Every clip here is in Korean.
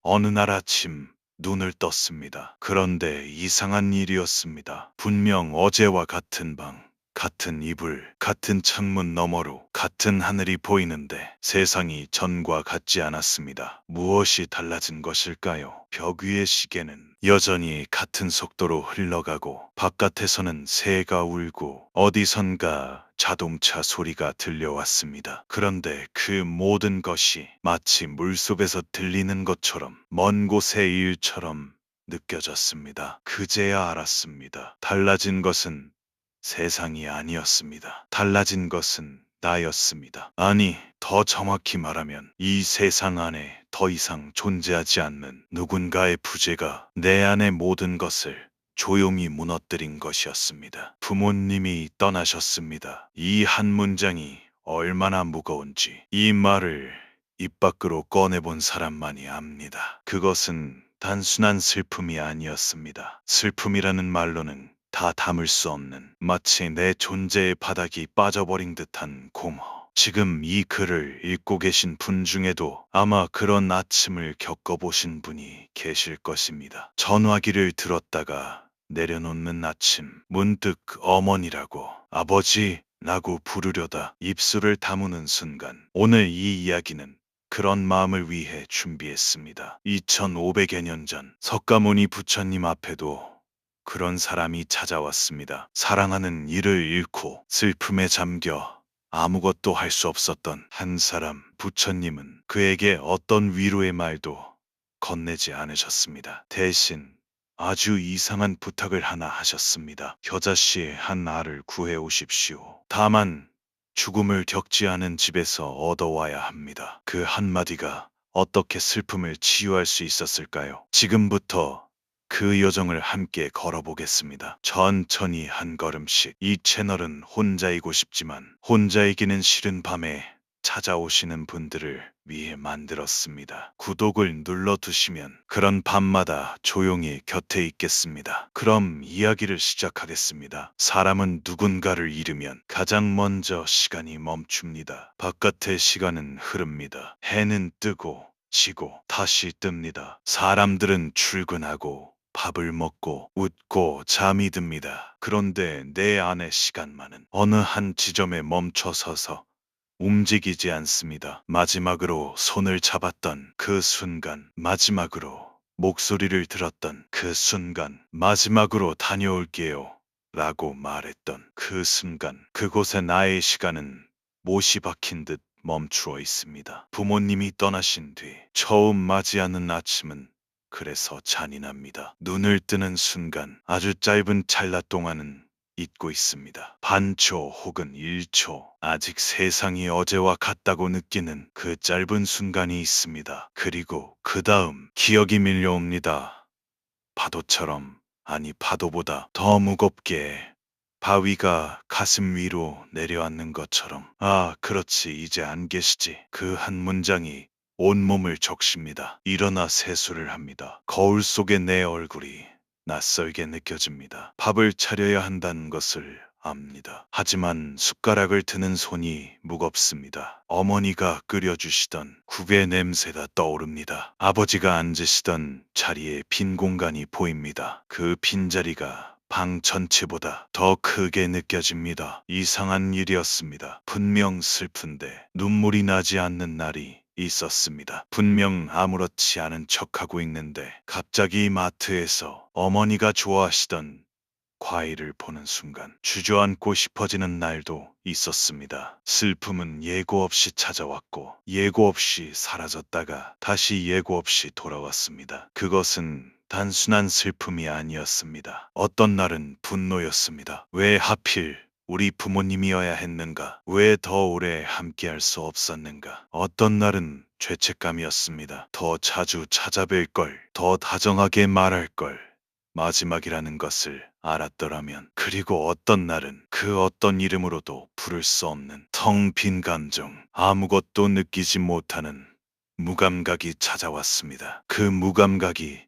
어느 날 아침 눈을 떴습니다. 그런데 이상한 일이었습니다. 분명 어제와 같은 방, 같은 이불, 같은 창문 너머로 같은 하늘이 보이는데 세상이 전과 같지 않았습니다. 무엇이 달라진 것일까요? 벽 위의 시계는 여전히 같은 속도로 흘러가고 바깥에서는 새가 울고 어디선가 자동차 소리가 들려왔습니다. 그런데 그 모든 것이 마치 물속에서 들리는 것처럼 먼 곳의 일처럼 느껴졌습니다. 그제야 알았습니다. 달라진 것은 세상이 아니었습니다. 달라진 것은 나였습니다. 아니, 더 정확히 말하면 이 세상 안에 더 이상 존재하지 않는 누군가의 부재가 내 안의 모든 것을 조용히 무너뜨린 것이었습니다. 부모님이 떠나셨습니다. 이 한 문장이 얼마나 무거운지 이 말을 입 밖으로 꺼내본 사람만이 압니다. 그것은 단순한 슬픔이 아니었습니다. 슬픔이라는 말로는 다 담을 수 없는 마치 내 존재의 바닥이 빠져버린 듯한 공허. 지금 이 글을 읽고 계신 분 중에도 아마 그런 아침을 겪어보신 분이 계실 것입니다. 전화기를 들었다가 내려놓는 아침, 문득 어머니라고, 아버지라고 부르려다 입술을 다무는 순간, 오늘 이 이야기는 그런 마음을 위해 준비했습니다. 2500여 년 전 석가모니 부처님 앞에도 그런 사람이 찾아왔습니다. 사랑하는 이를 잃고 슬픔에 잠겨 아무것도 할 수 없었던 한 사람. 부처님은 그에게 어떤 위로의 말도 건네지 않으셨습니다. 대신 아주 이상한 부탁을 하나 하셨습니다. 겨자씨의 한 알을 구해 오십시오. 다만 죽음을 겪지 않은 집에서 얻어와야 합니다. 그 한마디가 어떻게 슬픔을 치유할 수 있었을까요? 지금부터 그 여정을 함께 걸어보겠습니다. 천천히 한 걸음씩. 이 채널은 혼자이고 싶지만 혼자이기는 싫은 밤에 찾아오시는 분들을 위해 만들었습니다. 구독을 눌러두시면 그런 밤마다 조용히 곁에 있겠습니다. 그럼 이야기를 시작하겠습니다. 사람은 누군가를 잃으면 가장 먼저 시간이 멈춥니다. 바깥의 시간은 흐릅니다. 해는 뜨고 지고 다시 뜹니다. 사람들은 출근하고 밥을 먹고 웃고 잠이 듭니다. 그런데 내 안의 시간만은 어느 한 지점에 멈춰 서서 움직이지 않습니다. 마지막으로 손을 잡았던 그 순간, 마지막으로 목소리를 들었던 그 순간, 마지막으로 다녀올게요 라고 말했던 그 순간, 그곳에 나의 시간은 못이 박힌 듯 멈추어 있습니다. 부모님이 떠나신 뒤 처음 맞이하는 아침은 그래서 잔인합니다. 눈을 뜨는 순간 아주 짧은 찰나 동안은 잊고 있습니다. 반초 혹은 1초. 아직 세상이 어제와 같다고 느끼는 그 짧은 순간이 있습니다. 그리고 그 다음 기억이 밀려옵니다. 파도처럼, 아니 파도보다 더 무겁게 바위가 가슴 위로 내려앉는 것처럼. 아, 그렇지. 이제 안 계시지. 그 한 문장이 온몸을 적십니다. 일어나 세수를 합니다. 거울 속의 내 얼굴이 낯설게 느껴집니다. 밥을 차려야 한다는 것을 압니다. 하지만 숟가락을 드는 손이 무겁습니다. 어머니가 끓여주시던 국의 냄새가 떠오릅니다. 아버지가 앉으시던 자리에 빈 공간이 보입니다. 그 빈자리가 방 전체보다 더 크게 느껴집니다. 이상한 일이었습니다. 분명 슬픈데 눈물이 나지 않는 날이 있었습니다. 분명 아무렇지 않은 척하고 있는데 갑자기 마트에서 어머니가 좋아하시던 과일을 보는 순간 주저앉고 싶어지는 날도 있었습니다. 슬픔은 예고 없이 찾아왔고 예고 없이 사라졌다가 다시 예고 없이 돌아왔습니다. 그것은 단순한 슬픔이 아니었습니다. 어떤 날은 분노였습니다. 왜 하필 우리 부모님이어야 했는가? 왜 더 오래 함께할 수 없었는가? 어떤 날은 죄책감이었습니다. 더 자주 찾아뵐 걸, 더 다정하게 말할 걸, 마지막이라는 것을 알았더라면. 그리고 어떤 날은 그 어떤 이름으로도 부를 수 없는 텅 빈 감정, 아무것도 느끼지 못하는 무감각이 찾아왔습니다. 그 무감각이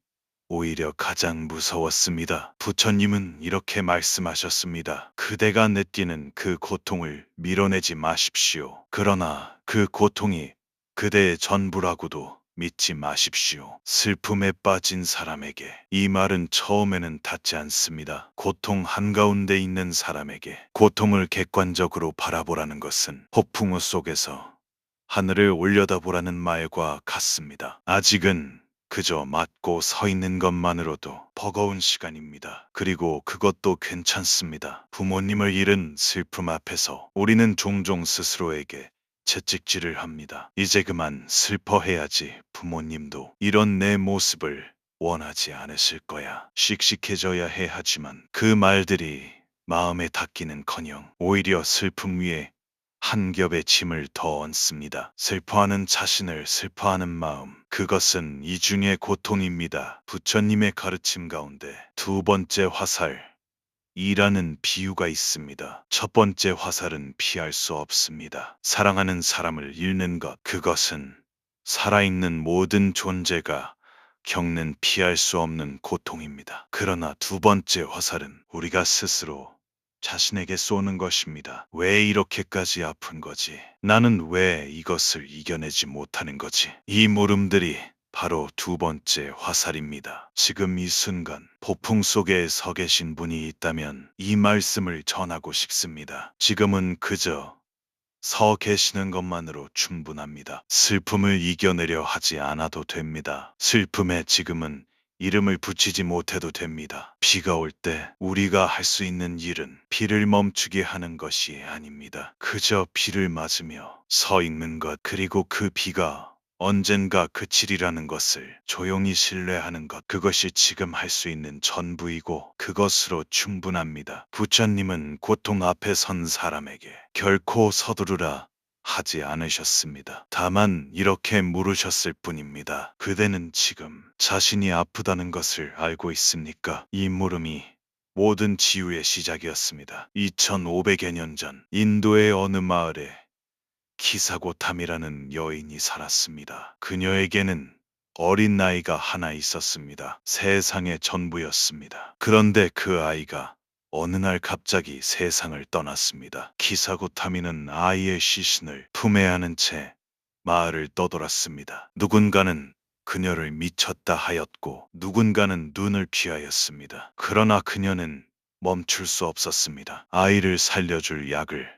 오히려 가장 무서웠습니다. 부처님은 이렇게 말씀하셨습니다. 그대가 느끼는 그 고통을 밀어내지 마십시오. 그러나 그 고통이 그대의 전부라고도 믿지 마십시오. 슬픔에 빠진 사람에게 이 말은 처음에는 닿지 않습니다. 고통 한가운데 있는 사람에게 고통을 객관적으로 바라보라는 것은 폭풍우 속에서 하늘을 올려다보라는 말과 같습니다. 아직은 그저 맞고 서 있는 것만으로도 버거운 시간입니다. 그리고 그것도 괜찮습니다. 부모님을 잃은 슬픔 앞에서 우리는 종종 스스로에게 채찍질을 합니다. 이제 그만 슬퍼해야지. 부모님도 이런 내 모습을 원하지 않으실 거야. 씩씩해져야 해. 하지만 그 말들이 마음에 닿기는커녕 오히려 슬픔 위에 한 겹의 짐을 더 얹습니다. 슬퍼하는 자신을 슬퍼하는 마음, 그것은 이중의 고통입니다. 부처님의 가르침 가운데 두 번째 화살, 이라는 비유가 있습니다. 첫 번째 화살은 피할 수 없습니다. 사랑하는 사람을 잃는 것, 그것은 살아있는 모든 존재가 겪는 피할 수 없는 고통입니다. 그러나 두 번째 화살은 우리가 스스로 자신에게 쏘는 것입니다. 왜 이렇게까지 아픈 거지? 나는 왜 이것을 이겨내지 못하는 거지? 이 물음들이 바로 두 번째 화살입니다. 지금 이 순간 폭풍 속에 서 계신 분이 있다면 이 말씀을 전하고 싶습니다. 지금은 그저 서 계시는 것만으로 충분합니다. 슬픔을 이겨내려 하지 않아도 됩니다. 슬픔에 지금은 이름을 붙이지 못해도 됩니다. 비가 올 때 우리가 할 수 있는 일은 비를 멈추게 하는 것이 아닙니다. 그저 비를 맞으며 서 있는 것, 그리고 그 비가 언젠가 그치리라는 것을 조용히 신뢰하는 것, 그것이 지금 할 수 있는 전부이고 그것으로 충분합니다. 부처님은 고통 앞에 선 사람에게 결코 서두르라 하지 않으셨습니다. 다만 이렇게 물으셨을 뿐입니다. 그대는 지금 자신이 아프다는 것을 알고 있습니까? 이 물음이 모든 치유의 시작이었습니다. 2500여 년 전 인도의 어느 마을에 키사고탐이라는 여인이 살았습니다. 그녀에게는 어린 아이가 하나 있었습니다. 세상의 전부였습니다. 그런데 그 아이가 어느 날 갑자기 세상을 떠났습니다. 키사고타미는 아이의 시신을 품에 안은 채 마을을 떠돌았습니다. 누군가는 그녀를 미쳤다 하였고 누군가는 눈을 피하였습니다. 그러나 그녀는 멈출 수 없었습니다. 아이를 살려줄 약을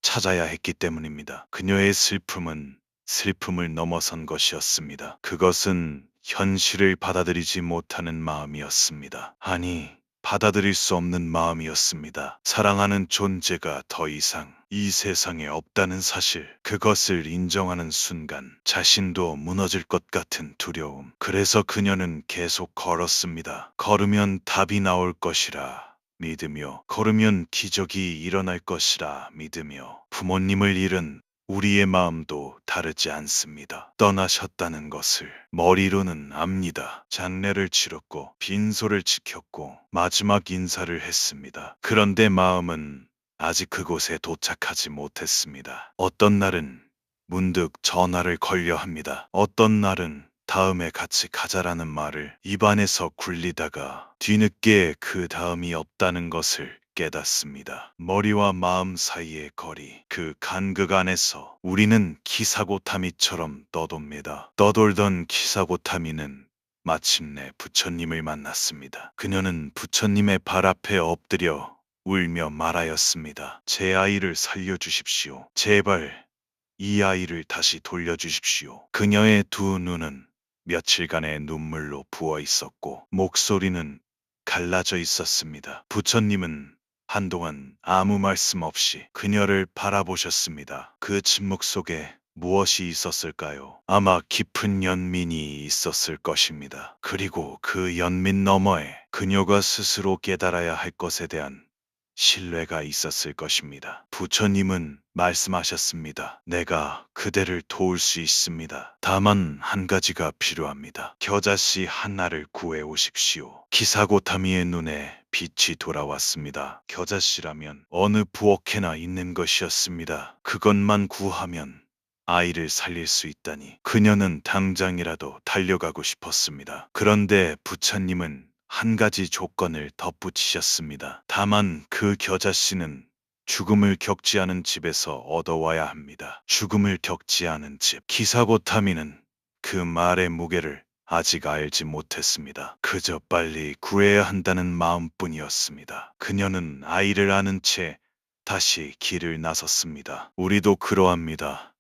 찾아야 했기 때문입니다. 그녀의 슬픔은 슬픔을 넘어선 것이었습니다. 그것은 현실을 받아들이지 못하는 마음이었습니다. 아니, 받아들일 수 없는 마음이었습니다. 사랑하는 존재가 더 이상 이 세상에 없다는 사실, 그것을 인정하는 순간 자신도 무너질 것 같은 두려움. 그래서 그녀는 계속 걸었습니다. 걸으면 답이 나올 것이라 믿으며, 걸으면 기적이 일어날 것이라 믿으며. 부모님을 잃은 우리의 마음도 다르지 않습니다. 떠나셨다는 것을 머리로는 압니다. 장례를 치렀고 빈소를 지켰고 마지막 인사를 했습니다. 그런데 마음은 아직 그곳에 도착하지 못했습니다. 어떤 날은 문득 전화를 걸려 합니다. 어떤 날은 다음에 같이 가자라는 말을 입안에서 굴리다가 뒤늦게 그 다음이 없다는 것을 깨닫습니다. 머리와 마음 사이의 거리, 그 간극 안에서 우리는 키사고타미처럼 떠돕니다. 떠돌던 키사고타미는 마침내 부처님을 만났습니다. 그녀는 부처님의 발 앞에 엎드려 울며 말하였습니다. 제 아이를 살려주십시오. 제발 이 아이를 다시 돌려주십시오. 그녀의 두 눈은 며칠간의 눈물로 부어 있었고 목소리는 갈라져 있었습니다. 부처님은 한동안 아무 말씀 없이 그녀를 바라보셨습니다. 그 침묵 속에 무엇이 있었을까요? 아마 깊은 연민이 있었을 것입니다. 그리고 그 연민 너머에 그녀가 스스로 깨달아야 할 것에 대한 신뢰가 있었을 것입니다. 부처님은 말씀하셨습니다. 내가 그대를 도울 수 있습니다. 다만 한 가지가 필요합니다. 겨자씨 하나를 구해 오십시오. 키사고타미의 눈에 빛이 돌아왔습니다. 겨자씨라면 어느 부엌에나 있는 것이었습니다. 그것만 구하면 아이를 살릴 수 있다니. 그녀는 당장이라도 달려가고 싶었습니다. 그런데 부처님은 한 가지 조건을 덧붙이셨습니다. 다만 그 겨자씨는 죽음을 겪지 않은 집에서 얻어와야 합니다. 죽음을 겪지 않은 집. 키사고타미는 그 말의 무게를 아직 알지 못했습니다. 그저 빨리 구해야 한다는 마음뿐이었습니다. 그녀는 아이를 안은 채 다시 길을 나섰습니다. 우리도 그러합니다.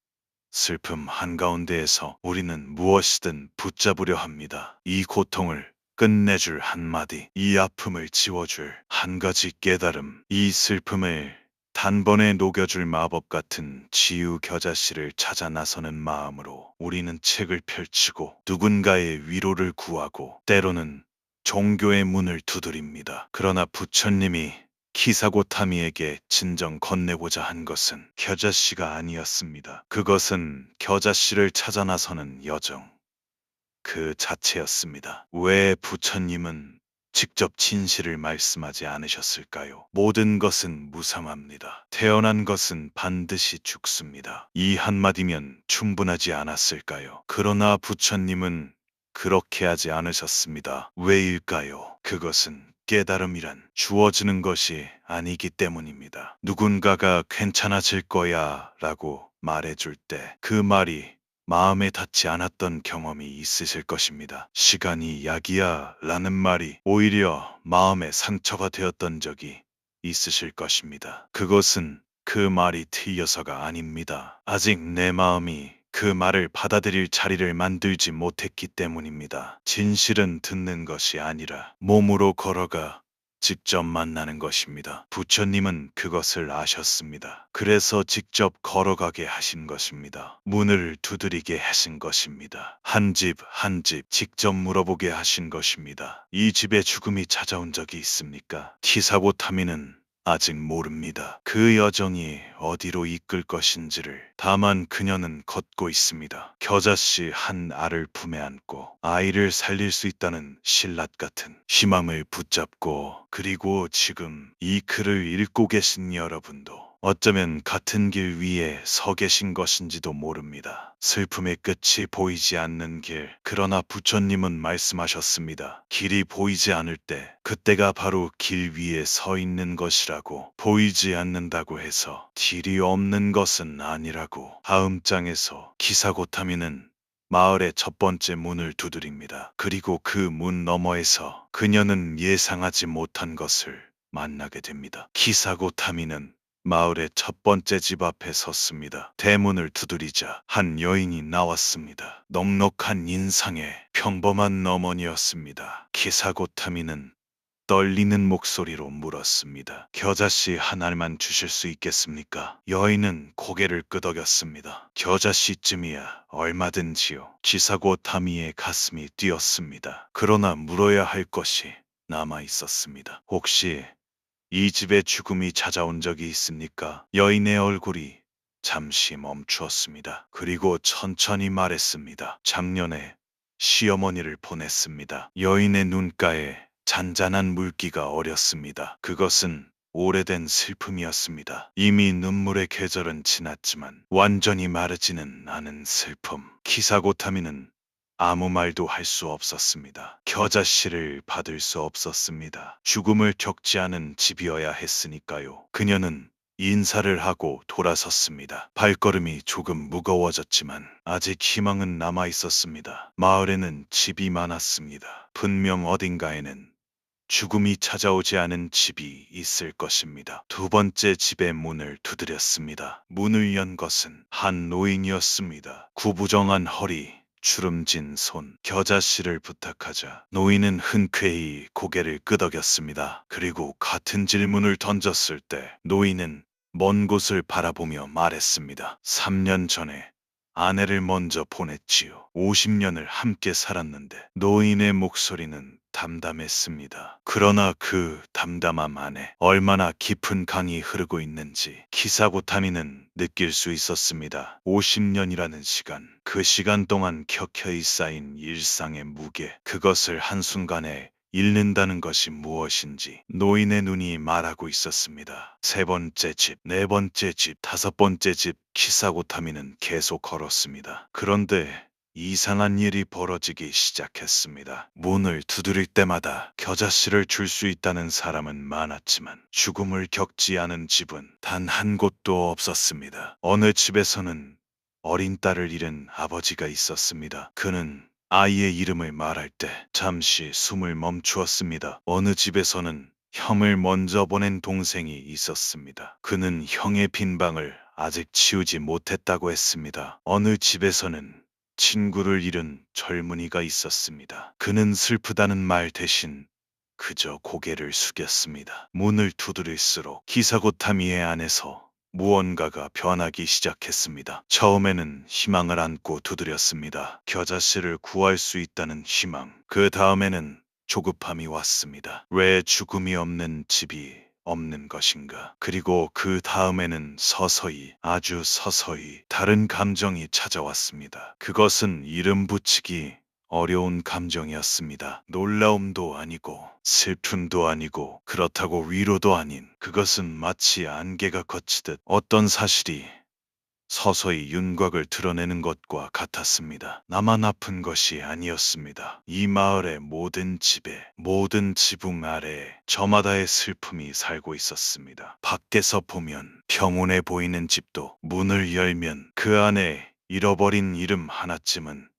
슬픔 한가운데에서 우리는 무엇이든 붙잡으려 합니다. 이 고통을 끝내줄 한마디, 이 아픔을 지워줄 한 가지 깨달음, 이 슬픔을 단번에 녹여줄 마법 같은 치유 겨자씨를 찾아 나서는 마음으로 우리는 책을 펼치고 누군가의 위로를 구하고 때로는 종교의 문을 두드립니다. 그러나 부처님이 키사고타미에게 진정 건네고자 한 것은 겨자씨가 아니었습니다. 그것은 겨자씨를 찾아 나서는 여정 그 자체였습니다. 왜 부처님은 직접 진실을 말씀하지 않으셨을까요? 모든 것은 무상합니다. 태어난 것은 반드시 죽습니다. 이 한마디면 충분하지 않았을까요? 그러나 부처님은 그렇게 하지 않으셨습니다. 왜일까요? 그것은 깨달음이란 주어지는 것이 아니기 때문입니다. 누군가가 괜찮아질 거야 라고 말해줄 때 그 말이 마음에 닿지 않았던 경험이 있으실 것입니다. 시간이 약이야 라는 말이 오히려 마음에 상처가 되었던 적이 있으실 것입니다. 그것은 그 말이 틀려서가 아닙니다. 아직 내 마음이 그 말을 받아들일 자리를 만들지 못했기 때문입니다. 진실은 듣는 것이 아니라 몸으로 걸어가 직접 만나는 것입니다. 부처님은 그것을 아셨습니다. 그래서 직접 걸어가게 하신 것입니다. 문을 두드리게 하신 것입니다. 한 집 한 집 직접 물어보게 하신 것입니다. 이 집에 죽음이 찾아온 적이 있습니까? 키사고타미는 아직 모릅니다. 그 여정이 어디로 이끌 것인지를. 다만 그녀는 걷고 있습니다. 겨자씨 한 알을 품에 안고 아이를 살릴 수 있다는 신라 같은 희망을 붙잡고, 그리고 지금 이 글을 읽고 계신 여러분도 어쩌면 같은 길 위에 서 계신 것인지도 모릅니다. 슬픔의 끝이 보이지 않는 길. 그러나 부처님은 말씀하셨습니다. 길이 보이지 않을 때 그때가 바로 길 위에 서 있는 것이라고. 보이지 않는다고 해서 길이 없는 것은 아니라고. 다음 장에서 키사고타미는 마을의 첫 번째 문을 두드립니다. 그리고 그 문 너머에서 그녀는 예상하지 못한 것을 만나게 됩니다. 키사고타미는 마을의 첫 번째 집 앞에 섰습니다. 대문을 두드리자 한 여인이 나왔습니다. 넉넉한 인상의 평범한 어머니였습니다. 키사고타미는 떨리는 목소리로 물었습니다. 겨자씨 한 알만 주실 수 있겠습니까? 여인은 고개를 끄덕였습니다. 겨자씨쯤이야 얼마든지요. 키사고타미의 가슴이 뛰었습니다. 그러나 물어야 할 것이 남아 있었습니다. 혹시 이 집에 죽음이 찾아온 적이 있습니까? 여인의 얼굴이 잠시 멈추었습니다. 그리고 천천히 말했습니다. 작년에 시어머니를 보냈습니다. 여인의 눈가에 잔잔한 물기가 어렸습니다. 그것은 오래된 슬픔이었습니다. 이미 눈물의 계절은 지났지만 완전히 마르지는 않은 슬픔. 키사고타미는 아무 말도 할 수 없었습니다. 겨자씨를 받을 수 없었습니다. 죽음을 겪지 않은 집이어야 했으니까요. 그녀는 인사를 하고 돌아섰습니다. 발걸음이 조금 무거워졌지만 아직 희망은 남아 있었습니다. 마을에는 집이 많았습니다. 분명 어딘가에는 죽음이 찾아오지 않은 집이 있을 것입니다. 두 번째 집의 문을 두드렸습니다. 문을 연 것은 한 노인이었습니다. 구부정한 허리, 주름진 손. 겨자씨를 부탁하자 노인은 흔쾌히 고개를 끄덕였습니다. 그리고 같은 질문을 던졌을 때 노인은 먼 곳을 바라보며 말했습니다. 3년 전에 아내를 먼저 보냈지요. 50년을 함께 살았는데. 노인의 목소리는 담담했습니다. 그러나 그 담담함 안에 얼마나 깊은 강이 흐르고 있는지 키사고타미는 느낄 수 있었습니다. 50년이라는 시간, 그 시간 동안 켜켜이 쌓인 일상의 무게, 그것을 한순간에 잃는다는 것이 무엇인지 노인의 눈이 말하고 있었습니다. 세 번째 집, 네 번째 집, 다섯 번째 집. 키사고타미는 계속 걸었습니다. 그런데 이상한 일이 벌어지기 시작했습니다. 문을 두드릴 때마다 겨자씨를 줄 수 있다는 사람은 많았지만 죽음을 겪지 않은 집은 단 한 곳도 없었습니다. 어느 집에서는 어린 딸을 잃은 아버지가 있었습니다. 그는 아이의 이름을 말할 때 잠시 숨을 멈추었습니다. 어느 집에서는 형을 먼저 보낸 동생이 있었습니다. 그는 형의 빈 방을 아직 치우지 못했다고 했습니다. 어느 집에서는 친구를 잃은 젊은이가 있었습니다. 그는 슬프다는 말 대신 그저 고개를 숙였습니다. 문을 두드릴수록 기사고타미의 안에서 무언가가 변하기 시작했습니다. 처음에는 희망을 안고 두드렸습니다. 겨자씨를 구할 수 있다는 희망. 그 다음에는 조급함이 왔습니다. 왜 죽음이 없는 집이 없는 것인가? 그리고 그 다음에는 서서히, 아주 서서히 다른 감정이 찾아왔습니다. 그것은 이름 붙이기 어려운 감정이었습니다. 놀라움도 아니고 슬픔도 아니고 그렇다고 위로도 아닌, 그것은 마치 안개가 걷히듯 어떤 사실이 서서히 윤곽을 드러내는 것과 같았습니다. 나만 아픈 것이 아니었습니다. 이 마을의 모든 집에, 모든 지붕 아래에 저마다의 슬픔이 살고 있었습니다. 밖에서 보면 평온해 보이는 집도 문을 열면 그 안에 잃어버린 이름 하나쯤은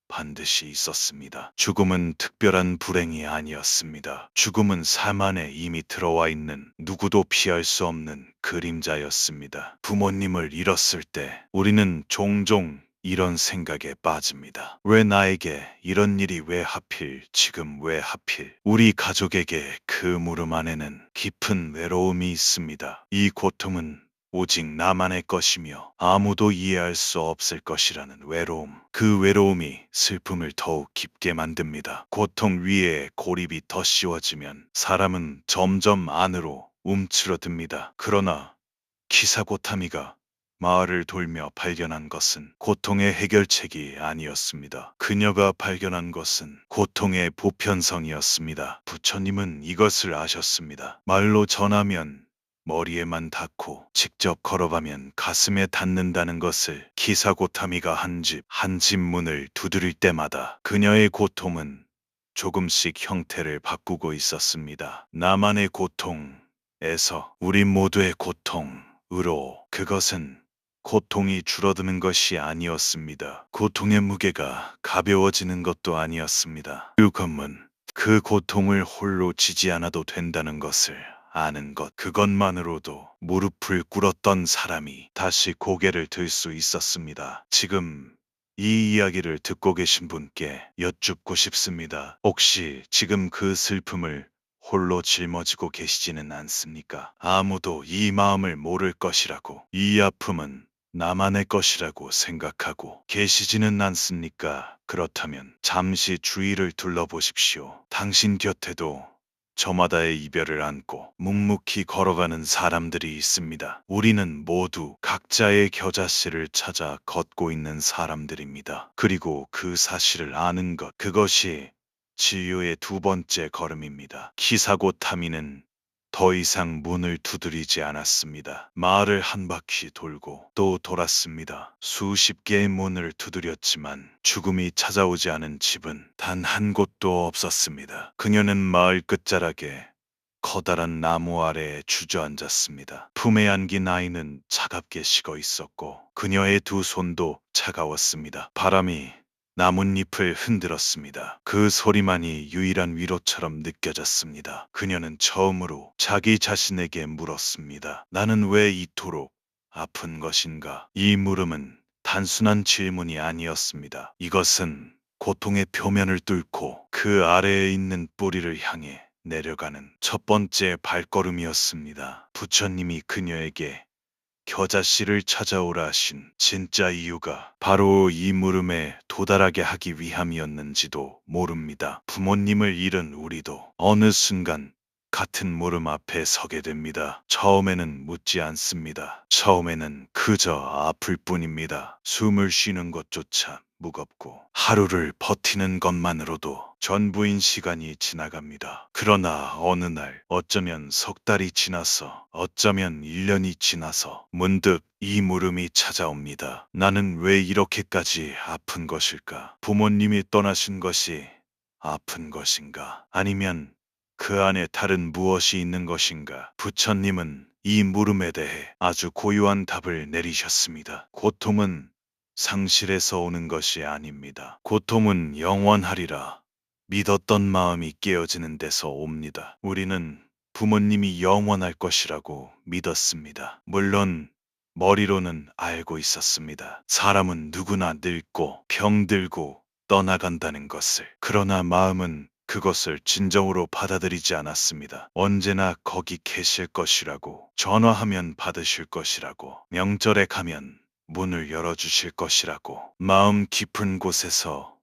반드시 있었습니다. 죽음은 특별한 불행이 아니었습니다. 죽음은 삶 안에 이미 들어와 있는 누구도 피할 수 없는 그림자였습니다. 부모님을 잃었을 때 우리는 종종 이런 생각에 빠집니다. 왜 나에게 이런 일이, 왜 하필 지금, 왜 하필 우리 가족에게? 그 물음 안에는 깊은 외로움이 있습니다. 이 고통은 오직 나만의 것이며 아무도 이해할 수 없을 것이라는 외로움. 그 외로움이 슬픔을 더욱 깊게 만듭니다. 고통 위에 고립이 더 씌워지면 사람은 점점 안으로 움츠러듭니다. 그러나 키사고타미가 마을을 돌며 발견한 것은 고통의 해결책이 아니었습니다. 그녀가 발견한 것은 고통의 보편성이었습니다. 부처님은 이것을 아셨습니다. 말로 전하면 머리에만 닿고 직접 걸어가면 가슴에 닿는다는 것을. 키사고타미가 한 집 문을 두드릴 때마다 그녀의 고통은 조금씩 형태를 바꾸고 있었습니다. 나만의 고통에서 우리 모두의 고통으로. 그것은 고통이 줄어드는 것이 아니었습니다. 고통의 무게가 가벼워지는 것도 아니었습니다. 그것은 그 고통을 홀로 지지 않아도 된다는 것을 아는 것, 그것만으로도 무릎을 꿇었던 사람이 다시 고개를 들 수 있었습니다. 지금 이 이야기를 듣고 계신 분께 여쭙고 싶습니다. 혹시 지금 그 슬픔을 홀로 짊어지고 계시지는 않습니까? 아무도 이 마음을 모를 것이라고, 이 아픔은 나만의 것이라고 생각하고 계시지는 않습니까? 그렇다면 잠시 주위를 둘러보십시오. 당신 곁에도 저마다의 이별을 안고 묵묵히 걸어가는 사람들이 있습니다. 우리는 모두 각자의 겨자씨를 찾아 걷고 있는 사람들입니다. 그리고 그 사실을 아는 것, 그것이 치유의 두 번째 걸음입니다. 키사고타미는 더 이상 문을 두드리지 않았습니다. 마을을 한 바퀴 돌고 또 돌았습니다. 수십 개의 문을 두드렸지만 죽음이 찾아오지 않은 집은 단 한 곳도 없었습니다. 그녀는 마을 끝자락에 커다란 나무 아래에 주저앉았습니다. 품에 안긴 아이는 차갑게 식어 있었고 그녀의 두 손도 차가웠습니다. 바람이 나뭇잎을 흔들었습니다. 그 소리만이 유일한 위로처럼 느껴졌습니다. 그녀는 처음으로 자기 자신에게 물었습니다. 나는 왜 이토록 아픈 것인가? 이 물음은 단순한 질문이 아니었습니다. 이것은 고통의 표면을 뚫고 그 아래에 있는 뿌리를 향해 내려가는 첫 번째 발걸음이었습니다. 부처님이 그녀에게 겨자씨를 찾아오라 하신 진짜 이유가 바로 이 물음에 도달하게 하기 위함이었는지도 모릅니다. 부모님을 잃은 우리도 어느 순간 같은 물음 앞에 서게 됩니다. 처음에는 묻지 않습니다. 처음에는 그저 아플 뿐입니다. 숨을 쉬는 것조차 무겁고 하루를 버티는 것만으로도 전부인 시간이 지나갑니다. 그러나 어느 날, 어쩌면 석 달이 지나서, 어쩌면 1년이 지나서 문득 이 물음이 찾아옵니다. 나는 왜 이렇게까지 아픈 것일까? 부모님이 떠나신 것이 아픈 것인가? 아니면 그 안에 다른 무엇이 있는 것인가? 부처님은 이 물음에 대해 아주 고유한 답을 내리셨습니다. 고통은 상실에서 오는 것이 아닙니다. 고통은 영원하리라 믿었던 마음이 깨어지는 데서 옵니다. 우리는 부모님이 영원할 것이라고 믿었습니다. 물론 머리로는 알고 있었습니다. 사람은 누구나 늙고 병들고 떠나간다는 것을. 그러나 마음은 그것을 진정으로 받아들이지 않았습니다. 언제나 거기 계실 것이라고, 전화하면 받으실 것이라고, 명절에 가면 문을 열어주실 것이라고, 마음 깊은 곳에서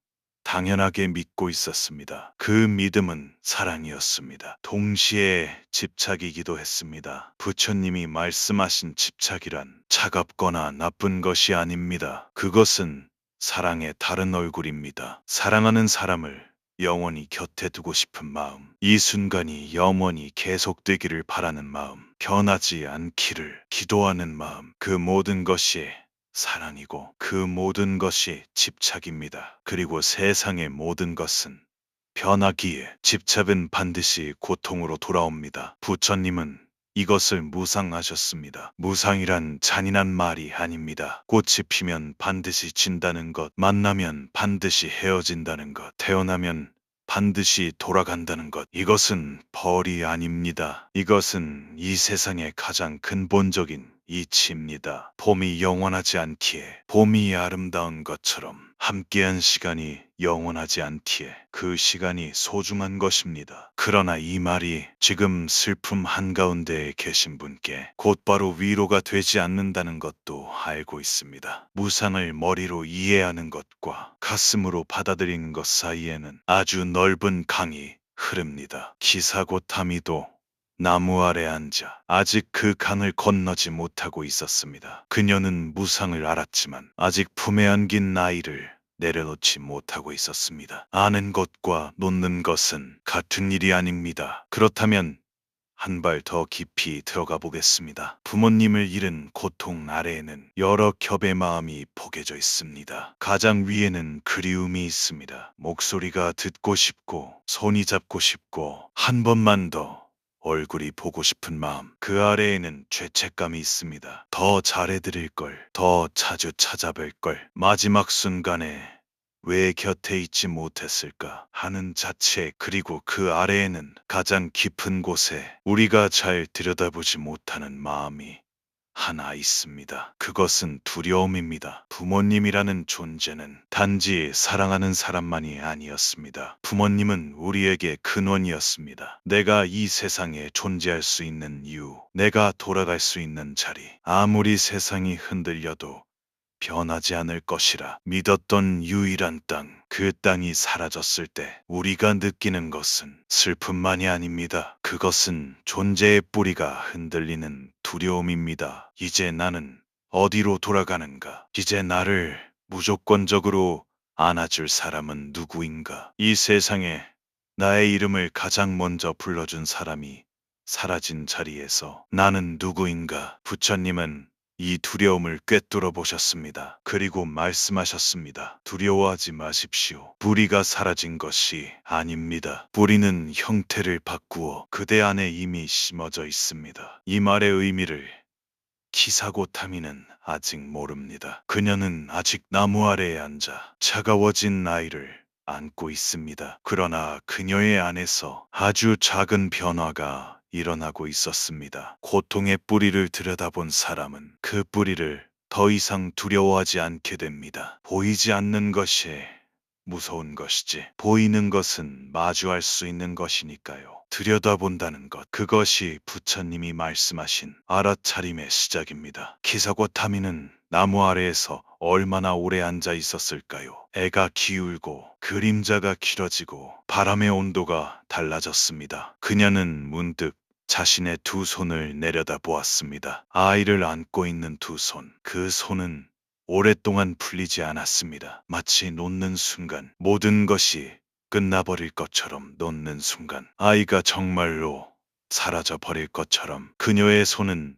당연하게 믿고 있었습니다. 그 믿음은 사랑이었습니다. 동시에 집착이기도 했습니다. 부처님이 말씀하신 집착이란 차갑거나 나쁜 것이 아닙니다. 그것은 사랑의 다른 얼굴입니다. 사랑하는 사람을 영원히 곁에 두고 싶은 마음, 이 순간이 영원히 계속되기를 바라는 마음, 변하지 않기를 기도하는 마음, 그 모든 것이 사랑이고 그 모든 것이 집착입니다. 그리고 세상의 모든 것은 변하기에 집착은 반드시 고통으로 돌아옵니다. 부처님은 이것을 무상하셨습니다. 무상이란 잔인한 말이 아닙니다. 꽃이 피면 반드시 진다는 것, 만나면 반드시 헤어진다는 것, 태어나면 반드시 돌아간다는 것. 이것은 벌이 아닙니다. 이것은 이 세상의 가장 근본적인 이치입니다. 봄이 영원하지 않기에, 봄이 아름다운 것처럼 함께한 시간이 영원하지 않기에 그 시간이 소중한 것입니다. 그러나 이 말이 지금 슬픔 한가운데에 계신 분께 곧바로 위로가 되지 않는다는 것도 알고 있습니다. 무상을 머리로 이해하는 것과 가슴으로 받아들이는 것 사이에는 아주 넓은 강이 흐릅니다. 기사고타미도 나무 아래 앉아 아직 그 강을 건너지 못하고 있었습니다. 그녀는 무상을 알았지만 아직 품에 안긴 나이를 내려놓지 못하고 있었습니다. 아는 것과 놓는 것은 같은 일이 아닙니다. 그렇다면 한 발 더 깊이 들어가 보겠습니다. 부모님을 잃은 고통 아래에는 여러 겹의 마음이 포개져 있습니다. 가장 위에는 그리움이 있습니다. 목소리가 듣고 싶고, 손이 잡고 싶고, 한 번만 더 얼굴이 보고 싶은 마음. 그 아래에는 죄책감이 있습니다. 더 잘해드릴 걸, 더 자주 찾아뵐 걸, 마지막 순간에 왜 곁에 있지 못했을까 하는 자체. 그리고 그 아래에는 가장 깊은 곳에 우리가 잘 들여다보지 못하는 마음이 하나 있습니다. 그것은 두려움입니다. 부모님이라는 존재는 단지 사랑하는 사람만이 아니었습니다. 부모님은 우리에게 근원이었습니다. 내가 이 세상에 존재할 수 있는 이유, 내가 돌아갈 수 있는 자리, 아무리 세상이 흔들려도 변하지 않을 것이라 믿었던 유일한 땅, 그 땅이 사라졌을 때 우리가 느끼는 것은 슬픔만이 아닙니다. 그것은 존재의 뿌리가 흔들리는 두려움입니다. 이제 나는 어디로 돌아가는가? 이제 나를 무조건적으로 안아줄 사람은 누구인가? 이 세상에 나의 이름을 가장 먼저 불러준 사람이 사라진 자리에서 나는 누구인가? 부처님은 이 두려움을 꿰뚫어 보셨습니다. 그리고 말씀하셨습니다. 두려워하지 마십시오. 뿌리가 사라진 것이 아닙니다. 뿌리는 형태를 바꾸어 그대 안에 이미 심어져 있습니다. 이 말의 의미를 키사고타미는 아직 모릅니다. 그녀는 아직 나무 아래에 앉아 차가워진 나이를 안고 있습니다. 그러나 그녀의 안에서 아주 작은 변화가 일어나고 있었습니다. 고통의 뿌리를 들여다본 사람은 그 뿌리를 더 이상 두려워하지 않게 됩니다. 보이지 않는 것이 무서운 것이지 보이는 것은 마주할 수 있는 것이니까요. 들여다본다는 것, 그것이 부처님이 말씀하신 알아차림의 시작입니다. 키사고타미는 나무 아래에서 얼마나 오래 앉아 있었을까요? 애가 기울고 그림자가 길어지고 바람의 온도가 달라졌습니다. 그녀는 문득 자신의 두 손을 내려다 보았습니다. 아이를 안고 있는 두 손, 그 손은 오랫동안 풀리지 않았습니다. 마치 놓는 순간 모든 것이 끝나버릴 것처럼, 놓는 순간 아이가 정말로 사라져 버릴 것처럼. 그녀의 손은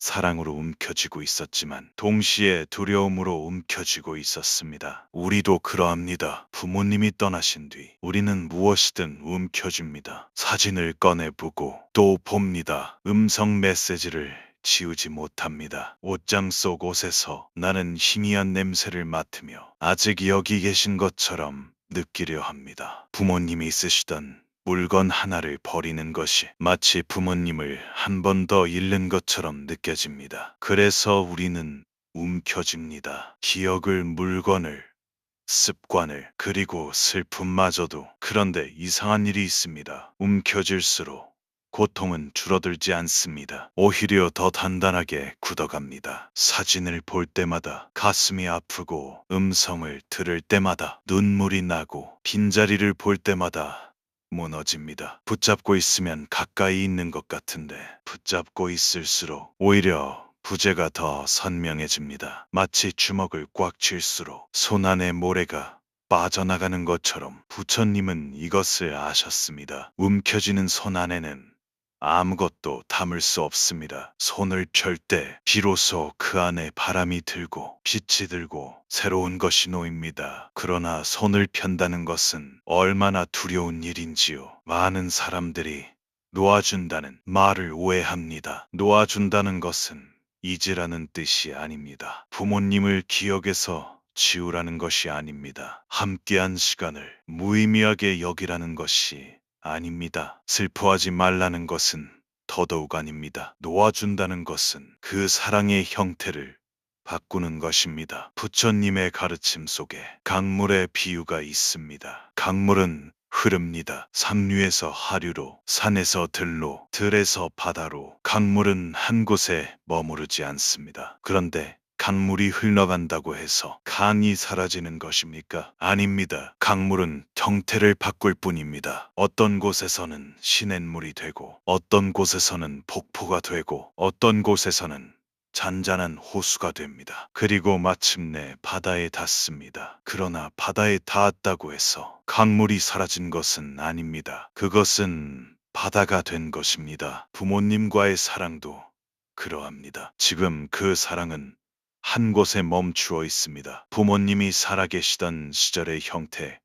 사랑으로 움켜쥐고 있었지만 동시에 두려움으로 움켜쥐고 있었습니다. 우리도 그러합니다. 부모님이 떠나신 뒤 우리는 무엇이든 움켜쥡니다. 사진을 꺼내보고 또 봅니다. 음성 메시지를 지우지 못합니다. 옷장 속 옷에서 나는 희미한 냄새를 맡으며 아직 여기 계신 것처럼 느끼려 합니다. 부모님이 쓰시던 물건 하나를 버리는 것이 마치 부모님을 한 번 더 잃는 것처럼 느껴집니다. 그래서 우리는 움켜쥡니다. 기억을, 물건을, 습관을, 그리고 슬픔마저도. 그런데 이상한 일이 있습니다. 움켜쥘수록 고통은 줄어들지 않습니다. 오히려 더 단단하게 굳어갑니다. 사진을 볼 때마다 가슴이 아프고 음성을 들을 때마다 눈물이 나고 빈자리를 볼 때마다 무너집니다. 붙잡고 있으면 가까이 있는 것 같은데 붙잡고 있을수록 오히려 부재가 더 선명해집니다. 마치 주먹을 꽉 쥘수록 손 안에 모래가 빠져나가는 것처럼. 부처님은 이것을 아셨습니다. 움켜쥐는 손 안에는 아무것도 담을 수 없습니다. 손을 펼 때 비로소 그 안에 바람이 들고 빛이 들고 새로운 것이 놓입니다. 그러나 손을 편다는 것은 얼마나 두려운 일인지요. 많은 사람들이 놓아준다는 말을 오해합니다. 놓아준다는 것은 잊으라는 뜻이 아닙니다. 부모님을 기억에서 지우라는 것이 아닙니다. 함께한 시간을 무의미하게 여기라는 것이 아닙니다. 슬퍼하지 말라는 것은 더더욱 아닙니다. 놓아준다는 것은 그 사랑의 형태를 바꾸는 것입니다. 부처님의 가르침 속에 강물의 비유가 있습니다. 강물은 흐릅니다. 상류에서 하류로, 산에서 들로, 들에서 바다로. 강물은 한 곳에 머무르지 않습니다. 그런데 강물이 흘러간다고 해서 강이 사라지는 것입니까? 아닙니다. 강물은 형태를 바꿀 뿐입니다. 어떤 곳에서는 시냇물이 되고, 어떤 곳에서는 폭포가 되고, 어떤 곳에서는 잔잔한 호수가 됩니다. 그리고 마침내 바다에 닿습니다. 그러나 바다에 닿았다고 해서 강물이 사라진 것은 아닙니다. 그것은 바다가 된 것입니다. 부모님과의 사랑도 그러합니다. 지금 그 사랑은 한 곳에 멈추어 있습니다. 부모님이 살아계시던 시절의 형태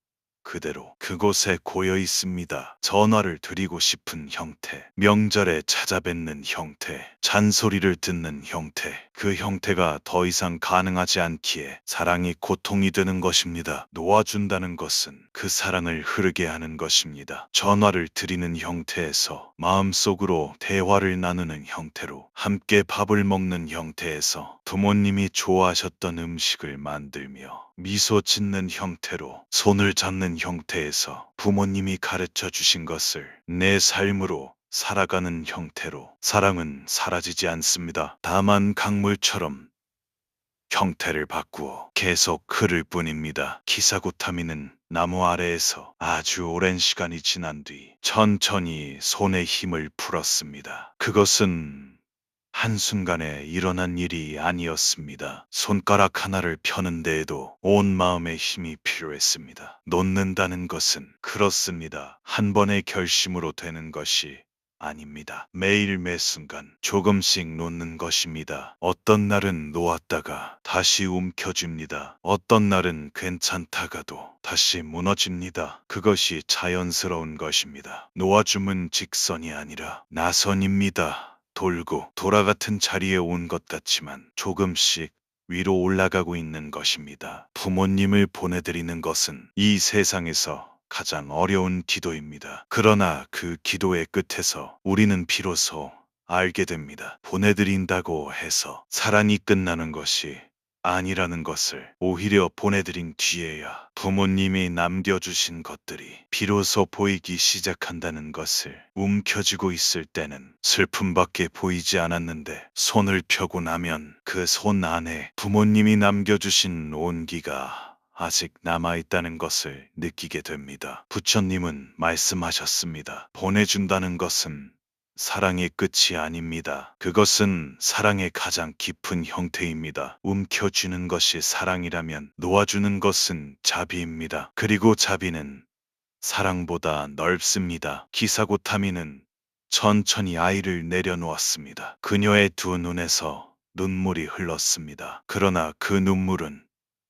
그대로 그곳에 고여 있습니다. 전화를 드리고 싶은 형태, 명절에 찾아뵙는 형태, 잔소리를 듣는 형태. 그 형태가 더 이상 가능하지 않기에 사랑이 고통이 되는 것입니다. 놓아준다는 것은 그 사랑을 흐르게 하는 것입니다. 전화를 드리는 형태에서 마음속으로 대화를 나누는 형태로, 함께 밥을 먹는 형태에서 부모님이 좋아하셨던 음식을 만들며 미소 짓는 형태로, 손을 잡는 형태에서 부모님이 가르쳐 주신 것을 내 삶으로 살아가는 형태로. 사랑은 사라지지 않습니다. 다만 강물처럼 형태를 바꾸어 계속 흐를 뿐입니다. 키사고타미는 나무 아래에서 아주 오랜 시간이 지난 뒤 천천히 손에 힘을 풀었습니다. 그것은 한순간에 일어난 일이 아니었습니다. 손가락 하나를 펴는 데에도 온 마음의 힘이 필요했습니다. 놓는다는 것은 그렇습니다. 한 번의 결심으로 되는 것이 아닙니다. 매일 매 순간 조금씩 놓는 것입니다. 어떤 날은 놓았다가 다시 움켜쥡니다. 어떤 날은 괜찮다가도 다시 무너집니다. 그것이 자연스러운 것입니다. 놓아줌은 직선이 아니라 나선입니다. 돌고 돌아 같은 자리에 온 것 같지만 조금씩 위로 올라가고 있는 것입니다. 부모님을 보내드리는 것은 이 세상에서 가장 어려운 기도입니다. 그러나 그 기도의 끝에서 우리는 비로소 알게 됩니다. 보내드린다고 해서 사랑이 끝나는 것이 아니라는 것을. 오히려 보내드린 뒤에야 부모님이 남겨주신 것들이 비로소 보이기 시작한다는 것을. 움켜쥐고 있을 때는 슬픔밖에 보이지 않았는데 손을 펴고 나면 그 손 안에 부모님이 남겨주신 온기가 아직 남아있다는 것을 느끼게 됩니다. 부처님은 말씀하셨습니다. 보내준다는 것은 사랑의 끝이 아닙니다. 그것은 사랑의 가장 깊은 형태입니다. 움켜쥐는 것이 사랑이라면 놓아주는 것은 자비입니다. 그리고 자비는 사랑보다 넓습니다. 기사고타미는 천천히 아이를 내려놓았습니다. 그녀의 두 눈에서 눈물이 흘렀습니다. 그러나 그 눈물은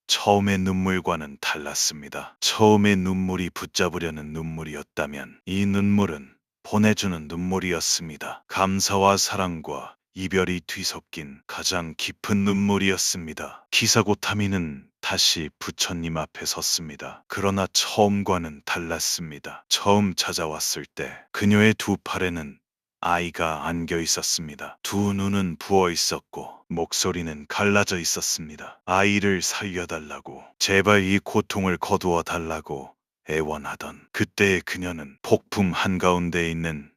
처음의 눈물과는 달랐습니다. 처음의 눈물이 붙잡으려는 눈물이었다면 이 눈물은 보내주는 눈물이었습니다. 감사와 사랑과 이별이 뒤섞인 가장 깊은 눈물이었습니다. 기사고타미는 다시 부처님 앞에 섰습니다. 그러나 처음과는 달랐습니다. 처음 찾아왔을 때 그녀의 두 팔에는 아이가 안겨 있었습니다. 두 눈은 부어 있었고 목소리는 갈라져 있었습니다. 아이를 살려달라고, 제발 이 고통을 거두어 달라고 애원하던 그때의 그녀는 폭풍 한가운데 있는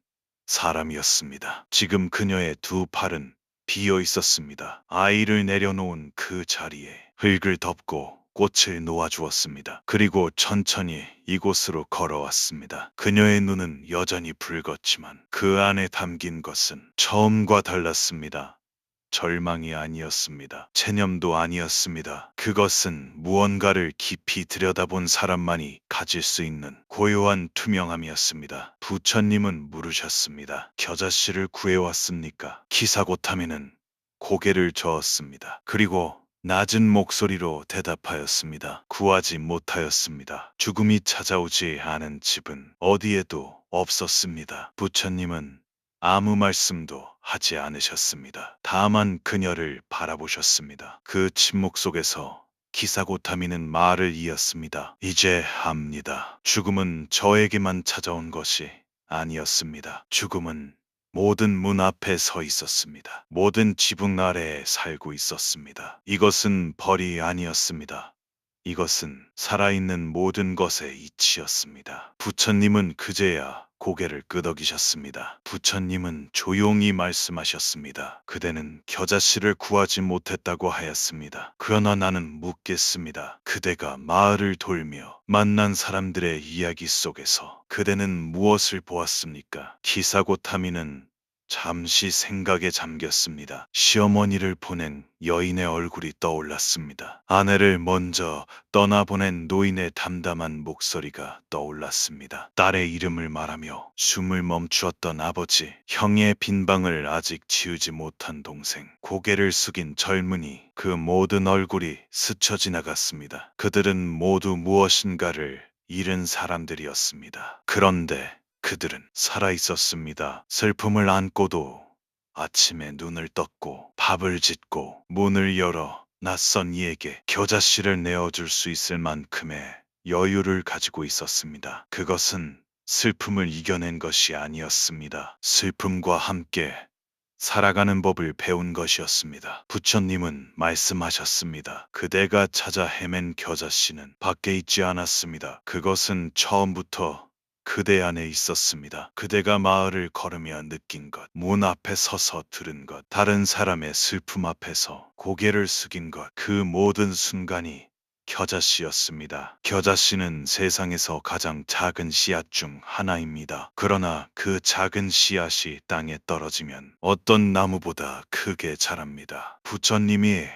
사람이었습니다. 지금 그녀의 두 팔은 비어 있었습니다. 아이를 내려놓은 그 자리에 흙을 덮고 꽃을 놓아주었습니다. 그리고 천천히 이곳으로 걸어왔습니다. 그녀의 눈은 여전히 붉었지만 그 안에 담긴 것은 처음과 달랐습니다. 절망이 아니었습니다. 체념도 아니었습니다. 그것은 무언가를 깊이 들여다본 사람만이 가질 수 있는 고요한 투명함이었습니다. 부처님은 물으셨습니다. 겨자씨를 구해왔습니까? 키사고타미는 고개를 저었습니다. 그리고 낮은 목소리로 대답하였습니다. 구하지 못하였습니다. 죽음이 찾아오지 않은 집은 어디에도 없었습니다. 부처님은 아무 말씀도 하지 않으셨습니다. 다만 그녀를 바라보셨습니다. 그 침묵 속에서 기사고타미는 말을 이었습니다. 이제 압니다. 죽음은 저에게만 찾아온 것이 아니었습니다. 죽음은 모든 문 앞에 서 있었습니다. 모든 지붕 아래에 살고 있었습니다. 이것은 벌이 아니었습니다. 이것은 살아있는 모든 것의 이치였습니다. 부처님은 그제야 고개를 끄덕이셨습니다. 부처님은 조용히 말씀하셨습니다. 그대는 겨자씨를 구하지 못했다고 하였습니다. 그러나 나는 묻겠습니다. 그대가 마을을 돌며 만난 사람들의 이야기 속에서 그대는 무엇을 보았습니까? 기사고타미는 잠시 생각에 잠겼습니다. 시어머니를 보낸 여인의 얼굴이 떠올랐습니다. 아내를 먼저 떠나보낸 노인의 담담한 목소리가 떠올랐습니다. 딸의 이름을 말하며 숨을 멈추었던 아버지, 형의 빈방을 아직 치우지 못한 동생, 고개를 숙인 젊은이, 그 모든 얼굴이 스쳐 지나갔습니다. 그들은 모두 무엇인가를 잃은 사람들이었습니다. 그런데 그들은 살아 있었습니다. 슬픔을 안고도 아침에 눈을 떴고 밥을 짓고 문을 열어 낯선 이에게 겨자씨를 내어줄 수 있을 만큼의 여유를 가지고 있었습니다. 그것은 슬픔을 이겨낸 것이 아니었습니다. 슬픔과 함께 살아가는 법을 배운 것이었습니다. 부처님은 말씀하셨습니다. 그대가 찾아 헤맨 겨자씨는 밖에 있지 않았습니다. 그것은 처음부터 그대 안에 있었습니다. 그대가 마을을 걸으며 느낀 것, 문 앞에 서서 들은 것, 다른 사람의 슬픔 앞에서 고개를 숙인 것, 그 모든 순간이 겨자씨였습니다. 겨자씨는 세상에서 가장 작은 씨앗 중 하나입니다. 그러나 그 작은 씨앗이 땅에 떨어지면 어떤 나무보다 크게 자랍니다. 부처님이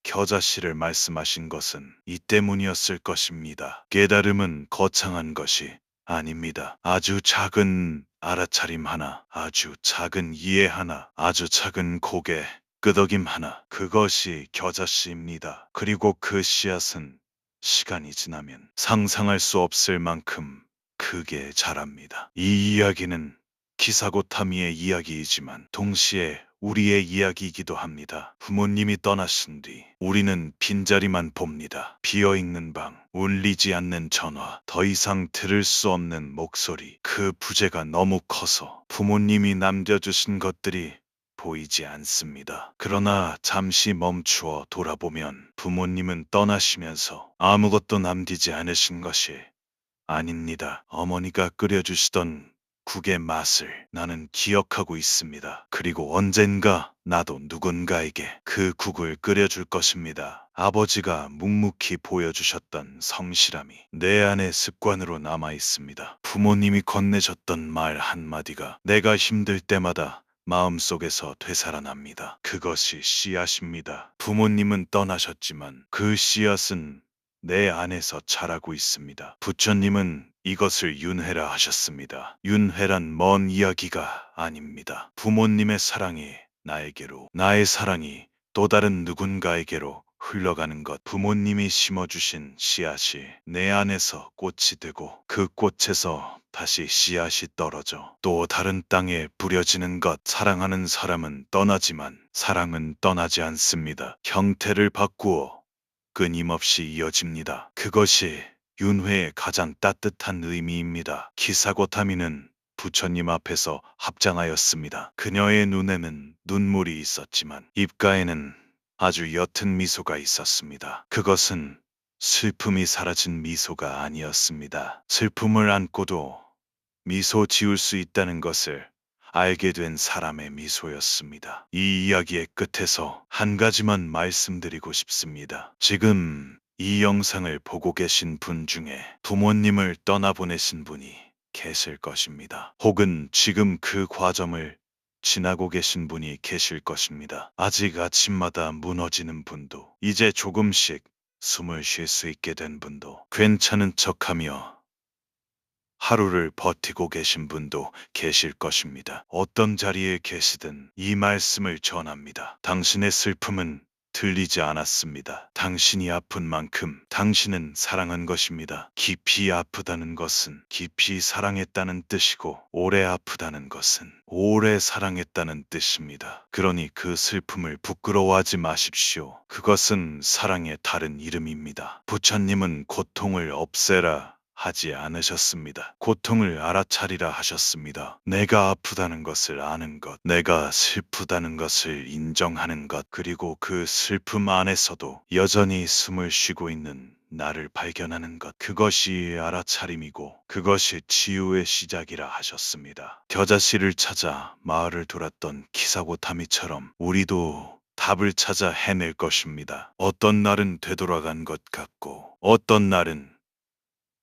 겨자씨를 말씀하신 것은 이 때문이었을 것입니다. 깨달음은 거창한 것이 아닙니다. 아주 작은 알아차림 하나, 아주 작은 이해 하나, 아주 작은 고개, 끄덕임 하나, 그것이 겨자씨입니다. 그리고 그 씨앗은 시간이 지나면 상상할 수 없을 만큼 크게 자랍니다. 이 이야기는 키사고타미의 이야기이지만 동시에 우리의 이야기이기도 합니다. 부모님이 떠나신 뒤 우리는 빈자리만 봅니다. 비어있는 방, 울리지 않는 전화, 더 이상 들을 수 없는 목소리. 그 부재가 너무 커서 부모님이 남겨주신 것들이 보이지 않습니다. 그러나 잠시 멈추어 돌아보면 부모님은 떠나시면서 아무것도 남기지 않으신 것이 아닙니다. 어머니가 끓여주시던 국의 맛을 나는 기억하고 있습니다. 그리고 언젠가 나도 누군가에게 그 국을 끓여줄 것입니다. 아버지가 묵묵히 보여주셨던 성실함이 내 안의 습관으로 남아 있습니다. 부모님이 건네줬던 말 한마디가 내가 힘들 때마다 마음속에서 되살아납니다. 그것이 씨앗입니다. 부모님은 떠나셨지만 그 씨앗은 내 안에서 자라고 있습니다. 부처님은 이것을 윤회라 하셨습니다. 윤회란 먼 이야기가 아닙니다. 부모님의 사랑이 나에게로, 나의 사랑이 또 다른 누군가에게로 흘러가는 것, 부모님이 심어주신 씨앗이 내 안에서 꽃이 되고 그 꽃에서 다시 씨앗이 떨어져 또 다른 땅에 뿌려지는 것. 사랑하는 사람은 떠나지만 사랑은 떠나지 않습니다. 형태를 바꾸어 끊임없이 이어집니다. 그것이 윤회의 가장 따뜻한 의미입니다. 기사고타미는 부처님 앞에서 합장하였습니다. 그녀의 눈에는 눈물이 있었지만 입가에는 아주 옅은 미소가 있었습니다. 그것은 슬픔이 사라진 미소가 아니었습니다. 슬픔을 안고도 미소 지을 수 있다는 것을 알게 된 사람의 미소였습니다. 이 이야기의 끝에서 한 가지만 말씀드리고 싶습니다. 지금 이 영상을 보고 계신 분 중에 부모님을 떠나보내신 분이 계실 것입니다. 혹은 지금 그 과정을 지나고 계신 분이 계실 것입니다. 아직 아침마다 무너지는 분도, 이제 조금씩 숨을 쉴 수 있게 된 분도, 괜찮은 척하며 하루를 버티고 계신 분도 계실 것입니다. 어떤 자리에 계시든 이 말씀을 전합니다. 당신의 슬픔은 들리지 않았습니다. 당신이 아픈 만큼 당신은 사랑한 것입니다. 깊이 아프다는 것은 깊이 사랑했다는 뜻이고, 오래 아프다는 것은 오래 사랑했다는 뜻입니다. 그러니 그 슬픔을 부끄러워하지 마십시오. 그것은 사랑의 다른 이름입니다. 부처님은 고통을 없애라 하지 않으셨습니다. 고통을 알아차리라 하셨습니다. 내가 아프다는 것을 아는 것, 내가 슬프다는 것을 인정하는 것, 그리고 그 슬픔 안에서도 여전히 숨을 쉬고 있는 나를 발견하는 것, 그것이 알아차림이고 그것이 치유의 시작이라 하셨습니다. 겨자씨를 찾아 마을을 돌았던 키사고타미처럼 우리도 답을 찾아 해낼 것입니다. 어떤 날은 되돌아간 것 같고 어떤 날은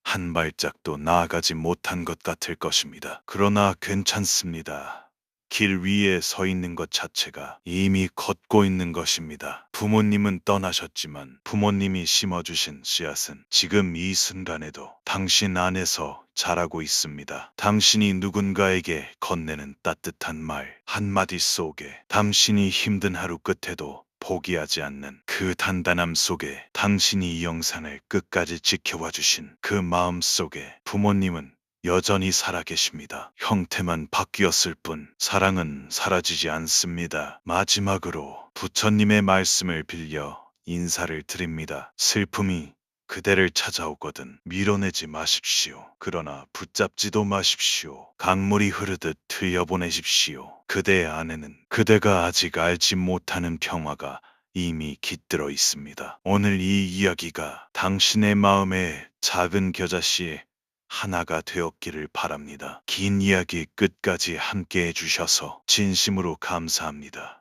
한 발짝도 나아가지 못한 것 같을 것입니다. 그러나 괜찮습니다. 길 위에 서 있는 것 자체가 이미 걷고 있는 것입니다. 부모님은 떠나셨지만 부모님이 심어주신 씨앗은 지금 이 순간에도 당신 안에서 자라고 있습니다. 당신이 누군가에게 건네는 따뜻한 말 한마디 속에, 당신이 힘든 하루 끝에도 포기하지 않는 그 단단함 속에, 당신이 이 영상을 끝까지 지켜봐 주신 그 마음 속에 부모님은 여전히 살아계십니다. 형태만 바뀌었을 뿐 사랑은 사라지지 않습니다. 마지막으로 부처님의 말씀을 빌려 인사를 드립니다. 슬픔이 그대를 찾아오거든 밀어내지 마십시오. 그러나 붙잡지도 마십시오. 강물이 흐르듯 흘려보내십시오. 그대 안에는 그대가 아직 알지 못하는 평화가 이미 깃들어 있습니다. 오늘 이 이야기가 당신의 마음의 작은 겨자씨 하나가 되었기를 바랍니다. 긴 이야기 끝까지 함께 해주셔서 진심으로 감사합니다.